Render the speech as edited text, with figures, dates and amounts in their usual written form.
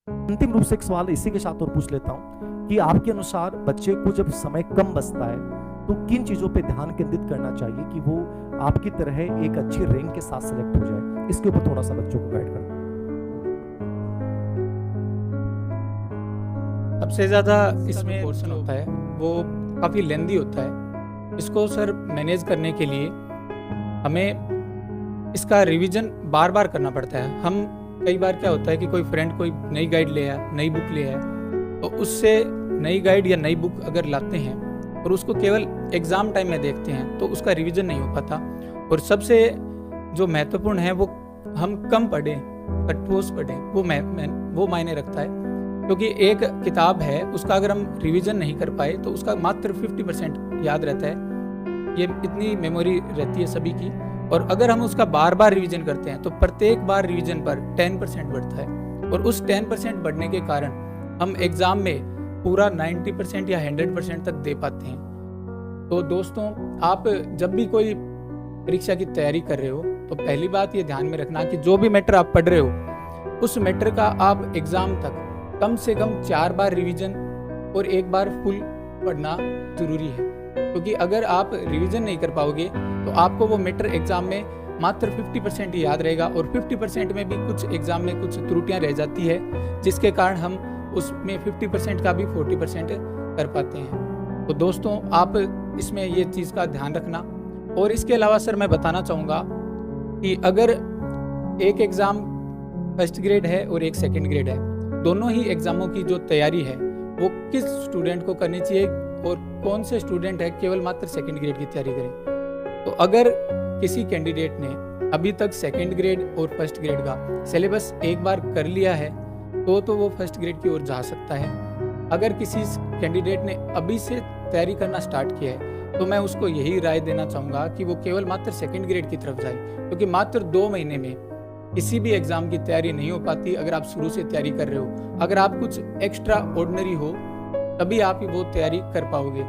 अंतिम रूप से एक सवाल इसी के साथ और पूछ लेता हूँ कि आपके अनुसार बच्चे को जब समय कम बचता है तो किन चीजों पे ध्यान केंद्रित करना चाहिए कि वो आपकी तरह एक अच्छी रैंक के साथ सिलेक्ट हो जाए? इसके ऊपर थोड़ा सा बच्चों को गाइड करना। सबसे ज़्यादा इसमें पोर्शन होता है वो काफ़ी लेंदी होता है। इसको सर मैनेज करने के लिए हमें इसका रिवीजन बार बार करना पड़ता है। हम कई बार क्या होता है कि कोई फ्रेंड कोई नई गाइड ले आया, नई बुक ले आया, तो उससे नई गाइड या नई बुक अगर लाते हैं और उसको केवल एग्ज़ाम टाइम में देखते हैं तो उसका रिवीजन नहीं हो पाता। और सबसे जो महत्वपूर्ण है वो हम कम पढ़ें, ठोस पढ़ें, वो मायने रखता है। क्योंकि एक किताब है उसका अगर हम रिवीजन नहीं कर पाए तो उसका मात्र 50% याद रहता है। ये इतनी मेमोरी रहती है सभी की। और अगर हम उसका बार बार रिवीजन करते हैं तो प्रत्येक बार रिवीजन पर 10% बढ़ता है। और उस 10% बढ़ने के कारण हम एग्ज़ाम में पूरा 90% या 100% तक दे पाते हैं। तो दोस्तों, आप जब भी कोई परीक्षा की तैयारी कर रहे हो तो पहली बात ये ध्यान में रखना कि जो भी मैटर आप पढ़ रहे हो उस मैटर का आप एग्ज़ाम तक कम से कम 4 बार रिवीजन और 1 बार फुल पढ़ना जरूरी है। क्योंकि अगर आप रिवीजन नहीं कर पाओगे तो आपको वो मैटर एग्जाम में मात्र 50% ही याद रहेगा और 50% में भी कुछ एग्जाम में कुछ त्रुटियां रह जाती है जिसके कारण हम उसमें 50% का भी 40% कर पाते हैं। तो दोस्तों, आप इसमें ये चीज़ का ध्यान रखना। और इसके अलावा सर मैं बताना चाहूँगा कि अगर एक एग्ज़ाम फर्स्ट ग्रेड है और एक सेकेंड ग्रेड है, दोनों ही एग्जामों की जो तैयारी है वो किस स्टूडेंट को करनी चाहिए और कौन से स्टूडेंट है केवल मात्र सेकंड ग्रेड की तैयारी करें। तो अगर किसी कैंडिडेट ने अभी तक सेकंड ग्रेड और फर्स्ट ग्रेड का सिलेबस एक बार कर लिया है तो वो फर्स्ट ग्रेड की ओर जा सकता है। अगर किसी कैंडिडेट ने अभी से तैयारी करना स्टार्ट किया है तो मैं उसको यही राय देना चाहूँगा कि वो केवल मात्र सेकंड ग्रेड की तरफ जाए। क्योंकि मात्र 2 महीने में किसी भी एग्जाम की तैयारी नहीं हो पाती अगर आप शुरू से तैयारी कर रहे हो। अगर आप कुछ एक्स्ट्रा ऑर्डिनरी हो तभी आप वो तैयारी कर पाओगे।